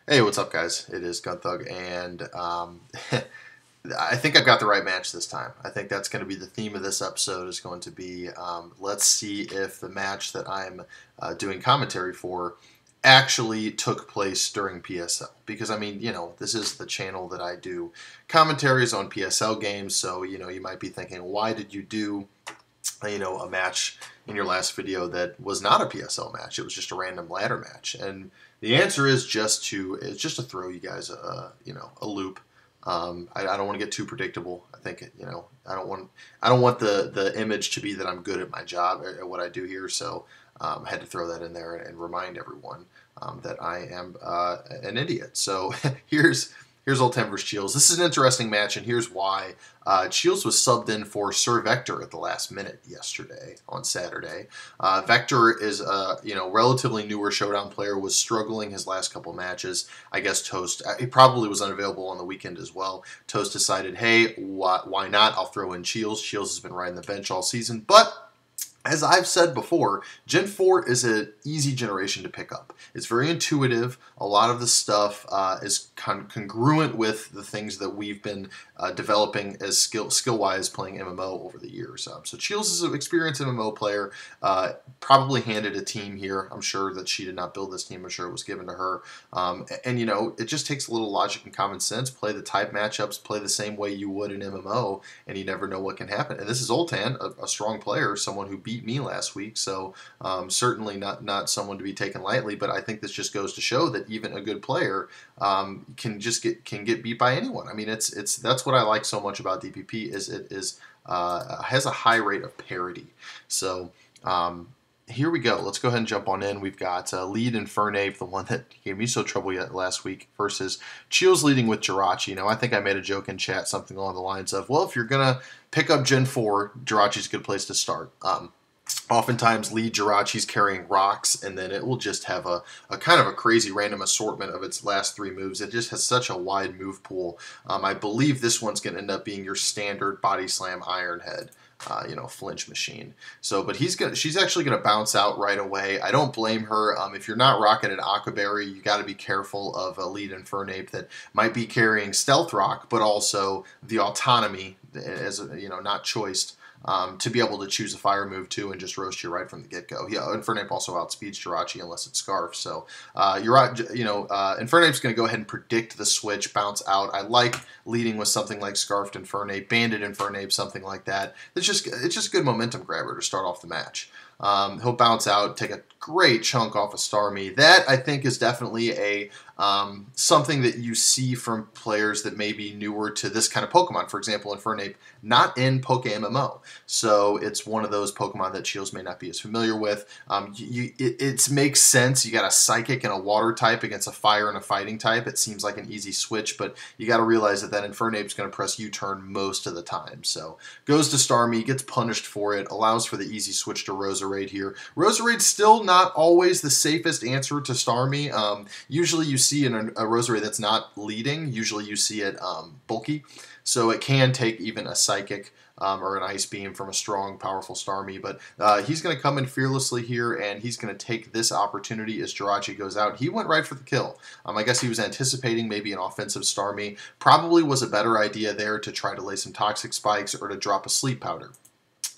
Hey, what's up, guys? It is Gunthug, and I think I've got the right match this time. I think that's going to be the theme of this episode. Is going to be let's see if the match that I'm doing commentary for actually took place during PSL. Because I mean, this is the channel that I do commentaries on PSL games. So you might be thinking, why did you do a match in your last video that was not a PSL match? It was just a random ladder match, and the answer is just to throw you guys a loop. I don't want to get too predictable. I think I don't want the image to be that I'm good at my job at what I do here. So I had to throw that in there and remind everyone that I am an idiot. So here's Oltan versus Cheels. This is an interesting match, and here's why. Cheels was subbed in for Sir Vector at the last minute yesterday on Saturday. Vector is a relatively newer Showdown player, was struggling his last couple matches. I guess Toast, he probably was unavailable on the weekend as well. Toast decided, hey, why not? I'll throw in Cheels. Cheels has been riding the bench all season, but as I've said before, Gen 4 is an easy generation to pick up. It's very intuitive. A lot of the stuff is congruent with the things that we've been developing as skill-wise playing MMO over the years. So Cheels is an experienced MMO player, probably handed a team here. I'm sure that she did not build this team. I'm sure it was given to her. And it just takes a little logic and common sense. Play the type matchups, play the same way you would in MMO, and you never know what can happen. And this is Oltan, a strong player, someone who beat me last week, so certainly not someone to be taken lightly. But I think this just goes to show that even a good player can get beat by anyone. I mean, that's what I like so much about DPP is it has a high rate of parity. So here we go. Let's go ahead and jump on in. We've got lead Infernape, the one that gave me so trouble last week, versus Cheels leading with Jirachi. Now, I think I made a joke in chat, something along the lines of, well, if you're going to pick up Gen 4, Jirachi's a good place to start. Oftentimes, lead Jirachi's carrying rocks, and then it will just have a kind of a crazy random assortment of its last three moves. It just has such a wide move pool. I believe this one's going to end up being your standard body slam iron head. Flinch machine. So, but she's actually going to bounce out right away. I don't blame her. If you're not rocking an Akaberry, you got to be careful of a lead Infernape that might be carrying Stealth Rock, but also the autonomy as not choiced. To be able to choose a fire move too and just roast you right from the get-go. Yeah, Infernape also outspeeds Jirachi unless it's Scarf. So Infernape's going to go ahead and predict the switch, bounce out. I like leading with something like Scarfed Infernape, Banded Infernape, something like that. It's just a good momentum grabber to start off the match. He'll bounce out, take a great chunk off of Starmie. That, I think, is definitely a something that you see from players that may be newer to this kind of Pokemon. For example, Infernape, not in Poke MMO. So it's one of those Pokemon that Cheels may not be as familiar with. It makes sense. You got a Psychic and a Water type against a Fire and a Fighting type. It seems like an easy switch, but you got to realize that Infernape's going to press U-turn most of the time. So goes to Starmie, gets punished for it, allows for the easy switch to Roserade here. Roserade's still not always the safest answer to Starmie. Usually you see in a Roserade that's not leading, usually you see it bulky. So it can take even a Psychic or an Ice Beam from a strong, powerful Starmie. But he's going to come in fearlessly here, and he's going to take this opportunity as Jirachi goes out. He went right for the kill. I guess he was anticipating maybe an offensive Starmie. Probably was a better idea there to try to lay some Toxic Spikes or to drop a Sleep Powder.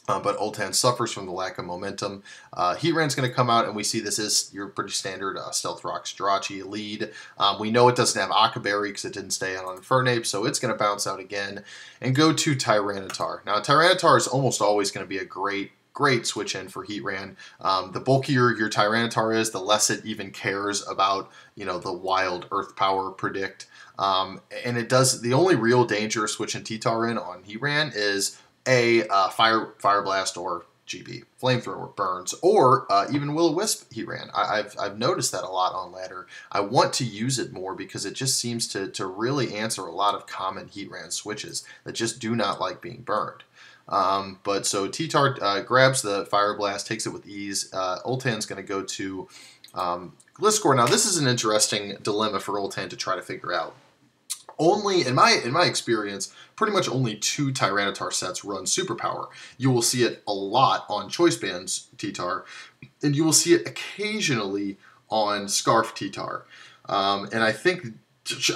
But Oltan suffers from the lack of momentum. Heatran's going to come out, and we see this is your pretty standard Stealth Rocks Jirachi lead. We know it doesn't have Akaberry because it didn't stay on Infernape, so it's going to bounce out again and go to Tyranitar. Now, Tyranitar is almost always going to be a great switch in for Heatran. The bulkier your Tyranitar is, the less it even cares about the wild Earth Power predict. And it does. The only real danger switching T-Tar in on Heatran is Fire Blast or GB, Flamethrower burns, or even Will-O-Wisp Heatran. I've noticed that a lot on ladder. I want to use it more because it just seems to really answer a lot of common Heatran switches that just do not like being burned. But so T-Tar grabs the Fire Blast, takes it with ease. Oltan's going to go to Gliscor. Now this is an interesting dilemma for Oltan to try to figure out. Only, in my experience, pretty much only 2 Tyranitar sets run Superpower. You will see it a lot on Choice Bands T-Tar, and you will see it occasionally on Scarf T-Tar. And I think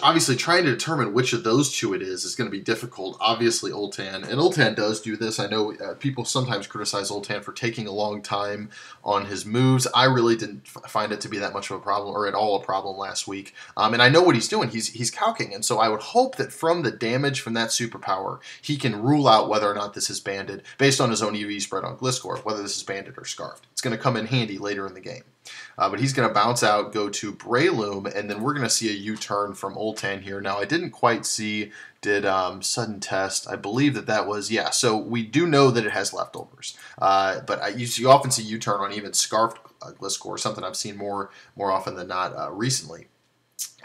obviously trying to determine which of those two it is going to be difficult. Obviously Oltan, and Oltan does do this. I know people sometimes criticize Oltan for taking a long time on his moves. I really didn't find it to be that much of a problem, or at all a problem last week. And I know what he's doing. He's calcing, and so I would hope that from the damage from that superpower, he can rule out whether or not this is banded based on his own EV spread on Gliscor, whether this is banded or scarfed. It's going to come in handy later in the game. But he's going to bounce out, go to Breloom, and then we're going to see a U-turn from Oltan here. Now, I didn't quite see, did sudden test. I believe that was, yeah, so we do know that it has leftovers. But you often see U-turn on even scarfed Gliscor, something I've seen more often than not recently.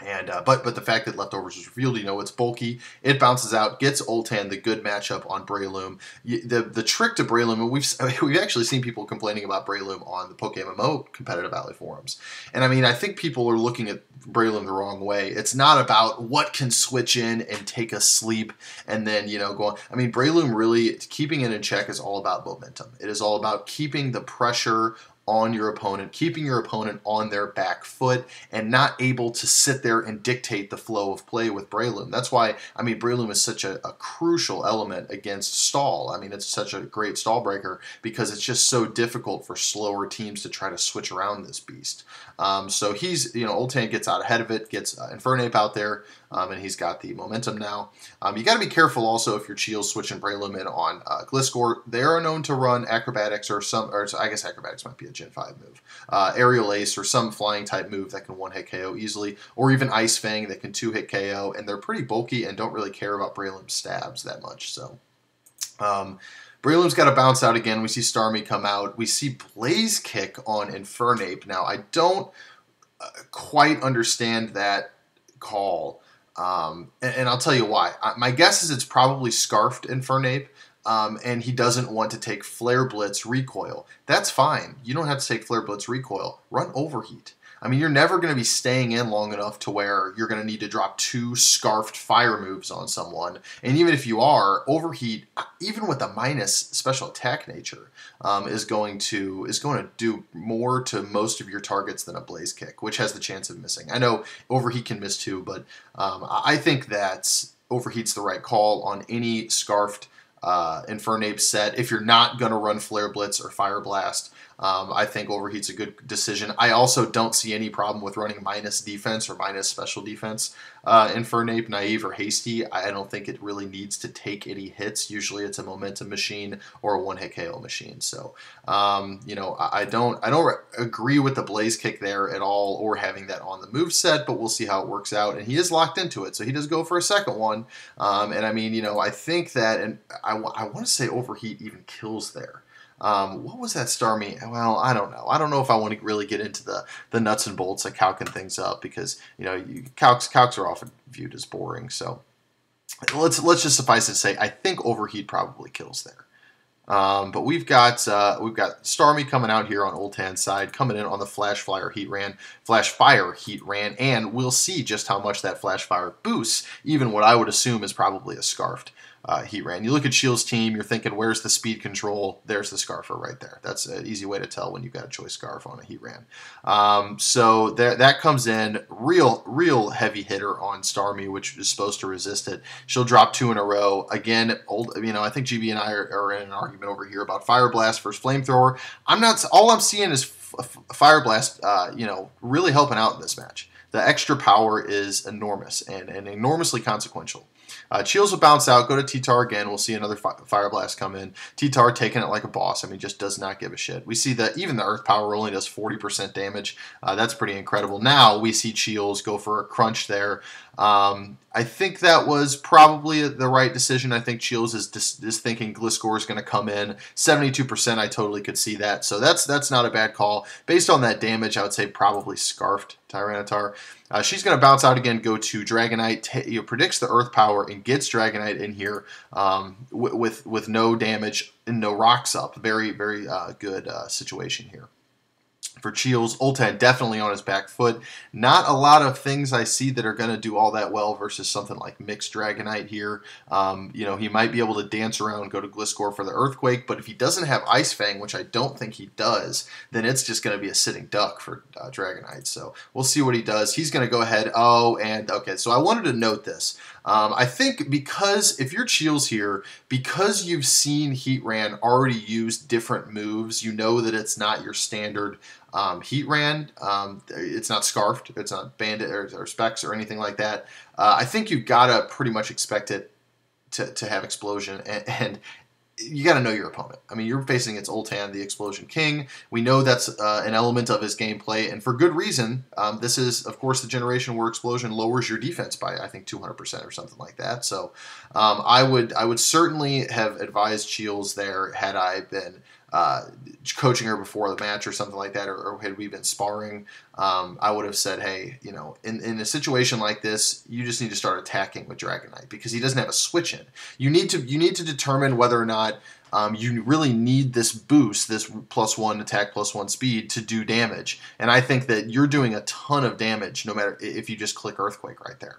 And but the fact that leftovers is revealed, it's bulky. It bounces out, gets Oltan the good matchup on Breloom. The trick to Breloom, and we've actually seen people complaining about Breloom on the PokeMMO competitive Alley forums. And I mean, I think people are looking at Breloom the wrong way. It's not about what can switch in and take a sleep and then go on. I mean, Breloom really keeping it in check is all about momentum. It is all about keeping the pressure on your opponent, keeping your opponent on their back foot, and not able to sit there and dictate the flow of play with Breloom. That's why, I mean, Breloom is such a crucial element against stall. I mean, it's such a great stall breaker because it's just so difficult for slower teams to try to switch around this beast. So he's, Oltan gets out ahead of it, gets Infernape out there, and he's got the momentum now. You got to be careful also if you're Cheels switching Breloom in on Gliscor. They are known to run Acrobatics or I guess Acrobatics might be a Gen 5 move. Aerial Ace or some flying type move that can one-hit KO easily, or even Ice Fang that can two-hit KO, and they're pretty bulky and don't really care about Breloom's stabs that much. So Breloom's got to bounce out again. We see Starmie come out. We see Blaze Kick on Infernape. Now, I don't quite understand that call. And I'll tell you why. My guess is it's probably scarfed Infernape, and he doesn't want to take Flare Blitz recoil. That's fine. You don't have to take Flare Blitz recoil. Run Overheat. I mean, you're never going to be staying in long enough to where you're going to need to drop 2 scarfed fire moves on someone. And even if you are, Overheat, even with a minus special attack nature, is going to do more to most of your targets than a Blaze Kick, which has the chance of missing. I know Overheat can miss too, but I think that Overheat's the right call on any scarfed Infernape set. If you're not going to run Flare Blitz or Fire Blast, I think Overheat's a good decision. I also don't see any problem with running minus defense or minus special defense. Infernape, Naive, or Hasty, I don't think it really needs to take any hits. Usually it's a momentum machine or a one-hit KO machine. So, I don't agree with the Blaze Kick there at all or having that on the move set, but we'll see how it works out. And he is locked into it, so he does go for a second one. And I mean, I think that, and I want to say Overheat even kills there. What was that Starmie? Well, I don't know. I don't know if I want to really get into the nuts and bolts of calcing things up because calcs are often viewed as boring. So let's just suffice it to say I think Overheat probably kills there. But we've got Starmie coming out here on Oltan's side, coming in on the Flash Fire Heat Ran, and we'll see just how much that Flash Fire boosts even what I would assume is probably a scarfed Heat Ran. You look at Cheels' team, you're thinking, where's the speed control? There's the Scarfer right there. That's an easy way to tell when you've got a choice scarf on a Heat Ran. So that comes in, real heavy hitter on Starmie, which is supposed to resist it. She'll drop 2 in a row. Again, I think GB and I are in an argument over here about Fire Blast versus Flamethrower. All I'm seeing is Fire Blast, really helping out in this match. The extra power is enormous and enormously consequential. Cheels will bounce out, go to T-Tar again. We'll see another Fire Blast come in. T-Tar taking it like a boss. I mean, just does not give a shit. We see that even the Earth Power only does 40% damage. That's pretty incredible. Now we see Cheels go for a crunch there. I think that was probably the right decision. I think Cheels is thinking Gliscor is going to come in. 72%, I totally could see that. So that's not a bad call. Based on that damage, I would say probably scarfed Tyranitar. She's going to bounce out again, go to Dragonite, predicts the Earth Power, and gets Dragonite in here with no damage and no rocks up. Very, very good situation here. For Cheels, Oltan definitely on his back foot. Not a lot of things I see that are going to do all that well versus something like Mixed Dragonite here. He might be able to dance around, go to Gliscor for the Earthquake, but if he doesn't have Ice Fang, which I don't think he does, then it's just going to be a sitting duck for Dragonite. So we'll see what he does. He's going to go ahead. Okay, so I wanted to note this. I think because if you're Cheels here, because you've seen Heatran already use different moves, you know that it's not your standard Heatran. It's not Scarfed, it's not Bandit or Specs or anything like that. I think you've got to pretty much expect it to have Explosion, and you got to know your opponent. I mean, you're facing its Oltan, the Explosion King. We know that's an element of his gameplay, and for good reason. This is, of course, the generation where Explosion lowers your defense by, I think, 200% or something like that. So I would certainly have advised Cheels there had I been coaching her before the match or something like that, or had we been sparring. I would have said, hey, in a situation like this, you just need to start attacking with Dragonite because he doesn't have a switch in. You need to determine whether or not you really need this boost, this +1 attack, +1 speed to do damage. And I think that you're doing a ton of damage no matter if you just click Earthquake right there.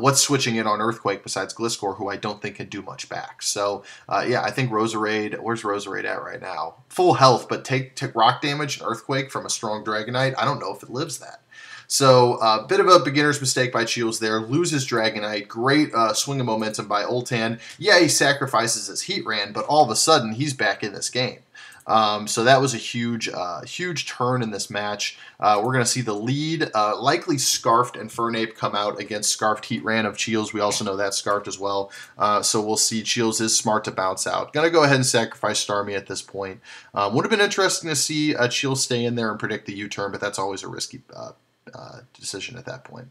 What's switching in on Earthquake besides Gliscor, who I don't think can do much back? So, yeah, I think Roserade, where's Roserade at right now? Full health, but take rock damage and Earthquake from a strong Dragonite. I don't know if it lives that. So, a bit of a beginner's mistake by Cheels there. Loses Dragonite. Great swing of momentum by Oltan. Yeah, he sacrifices his Heatran, but all of a sudden, he's back in this game. So that was a huge turn in this match. We're going to see the lead, likely Scarfed and Fernape come out against Scarfed Heatran of Cheels. We also know that's Scarfed as well. So we'll see. Cheels is smart to bounce out. Going to go ahead and sacrifice Starmie at this point. Would have been interesting to see Cheels stay in there and predict the U-turn, but that's always a risky decision at that point.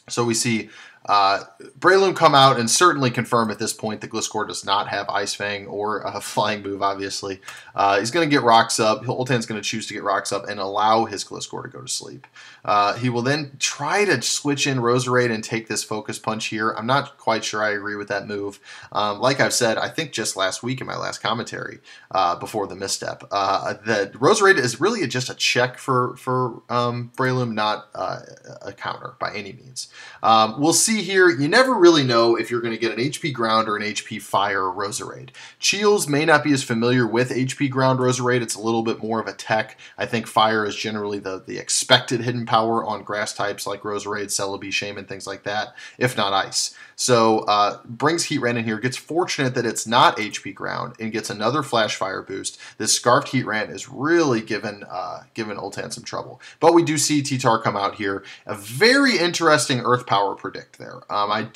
So we see Breloom come out and certainly confirm at this point that Gliscor does not have Ice Fang or a flying move, obviously. He's going to get Rocks up. Oltan's going to choose to get Rocks up and allow his Gliscor to go to sleep. He will then try to switch in Roserade and take this Focus Punch here. I'm not quite sure I agree with that move. Like I've said, I think just last week in my last commentary before the misstep, that Roserade is really just a check for Breloom, not a counter by any means. We'll see here, you never really know if you're going to get an HP Ground or an HP Fire Roserade. Cheels may not be as familiar with HP Ground Roserade. It's a little bit more of a tech. I think Fire is generally the expected hidden power on grass types like Roserade, Celebi, Shaman, things like that, if not Ice. So brings Heatran in here, gets fortunate that it's not HP Ground, and gets another Flash Fire boost. This Scarfed Heatran is really giving Oltan some trouble. But we do see T-Tar come out here. A very interesting Earth Power predict there. I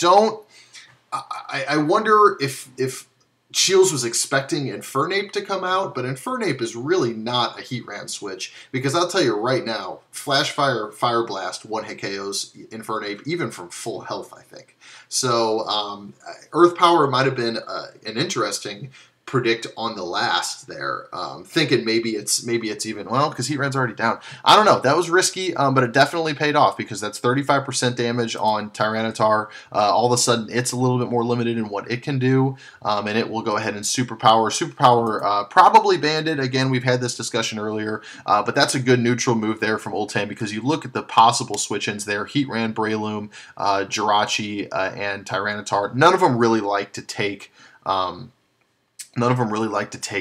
wonder if Cheels was expecting Infernape to come out, but Infernape is really not a Heatran switch, because I'll tell you right now, Flash Fire, Fire Blast, one-hit KOs Infernape, even from full health, I think. So Earth Power might have been an interesting predict on the last there, thinking maybe it's even, well, because Heatran's already down. I don't know. That was risky, but it definitely paid off, because that's 35% damage on Tyranitar. All of a sudden, it's a little bit more limited in what it can do, and it will go ahead and Superpower. Superpower, probably Banded. Again, we've had this discussion earlier, but that's a good neutral move there from Oltan, because you look at the possible switch-ins there. Heatran, Breloom, Jirachi, and Tyranitar. None of them really like to take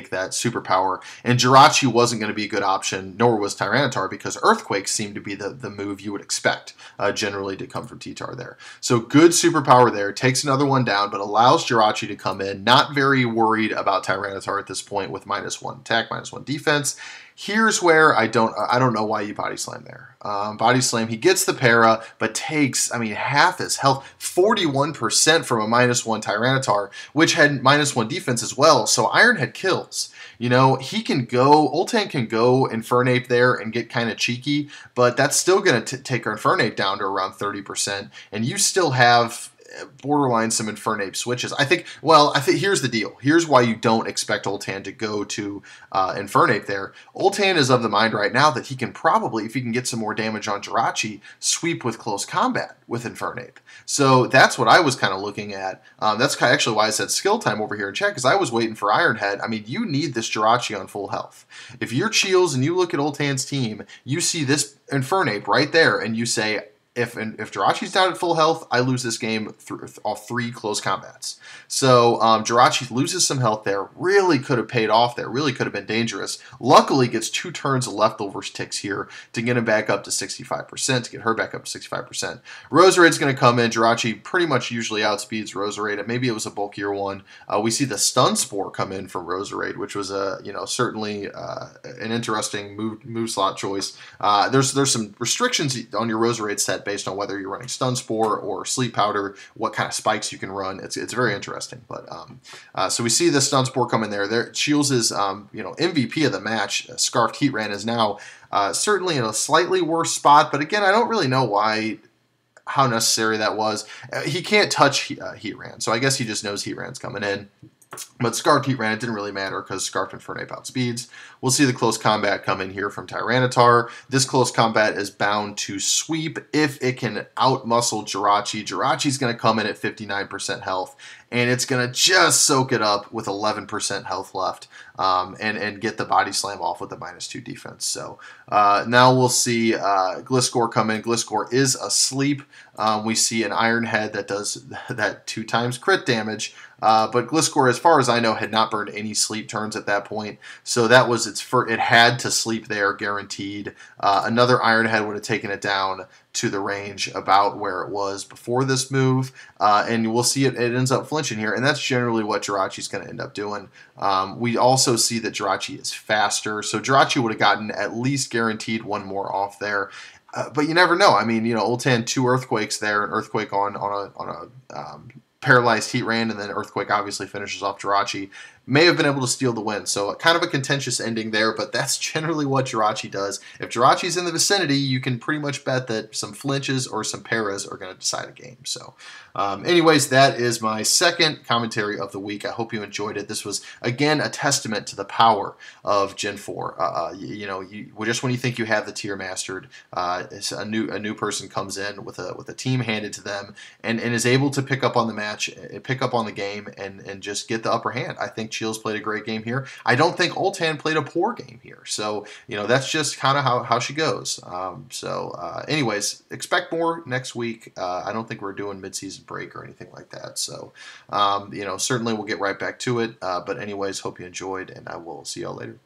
that superpower, and Jirachi wasn't going to be a good option, nor was Tyranitar, because Earthquake seemed to be the move you would expect generally to come from T-Tar there. So good superpower there, takes another one down, but allows Jirachi to come in. Not very worried about Tyranitar at this point with -1 attack, -1 defense. Here's where I don't know why you Body Slam there. Body Slam, he gets the para, but takes, half his health, 41% from a -1 Tyranitar, which had -1 defense as well, so Iron Head kills. He can go, Oltan can go Infernape there and get kind of cheeky, but that's still going to take our Infernape down to around 30%, and you still have borderline some Infernape switches. I think here's the deal. Here's why you don't expect Oltan to go to Infernape there. Oltan is of the mind right now that he can probably, if he can get some more damage on Jirachi, sweep with close combat with Infernape. So that's what I was kind of looking at. That's actually why I said skill time over here in chat, because I was waiting for Ironhead. I mean, you need this Jirachi on full health. If you're Cheels and you look at Oltan's team, you see this Infernape right there, and you say, if Jirachi's down at full health, I lose this game off 3 close combats. So Jirachi loses some health there. Really could have paid off there. Really could have been dangerous. Luckily, gets 2 turns of leftovers ticks here to get him back up to 65%, to get her back up to 65%. Roserade's going to come in. Jirachi pretty much usually outspeeds Roserade. Maybe it was a bulkier one. We see the Stun Spore come in from Roserade, which was certainly an interesting move slot choice. There's some restrictions on your Roserade set based on whether you're running Stun Spore or Sleep Powder, what kind of spikes you can run. It's very interesting. But so we see the Stun Spore come in there. Cheels is MVP of the match. Scarfed Heatran is now certainly in a slightly worse spot, but again, I don't really know how necessary that was. He can't touch Heatran, so I guess he just knows Heatran's coming in. But Scarfed Heatran, it didn't really matter because Scarfed Infernape outspeeds. We'll see the close combat come in here from Tyranitar. This close combat is bound to sweep if it can outmuscle Jirachi. Jirachi's going to come in at 59% health, and it's going to just soak it up with 11% health left and get the body slam off with the -2 defense. So now we'll see Gliscor come in. Gliscor is asleep. We see an Ironhead that does that 2 times crit damage. But Gliscor, as far as I know, had not burned any sleep turns at that point, so that was it had to sleep there, guaranteed. Another Ironhead would have taken it down to the range about where it was before this move, and we'll see it ends up flinching here, and that's generally what Jirachi's going to end up doing. We also see that Jirachi is faster, so Jirachi would have gotten at least guaranteed 1 more off there. But you never know. I mean, Oltan 2 Earthquakes there, an Earthquake on a paralyzed Heatran, and then Earthquake obviously finishes off Jirachi. May have been able to steal the win, so kind of a contentious ending there, but that's generally what Jirachi does. If Jirachi's in the vicinity, you can pretty much bet that some flinches or some paras are going to decide a game. So anyways, that is my second commentary of the week. I hope you enjoyed it. This was, again, a testament to the power of Gen 4. Just when you think you have the tier mastered, a new person comes in with a team handed to them and is able to pick up on the match, pick up on the game, and just get the upper hand. I think Cheels played a great game here. I don't think Oltan played a poor game here. So, that's just kind of how she goes. Anyways, expect more next week. I don't think we're doing mid-season break or anything like that. So, certainly we'll get right back to it. But anyways, hope you enjoyed, and I will see y'all later.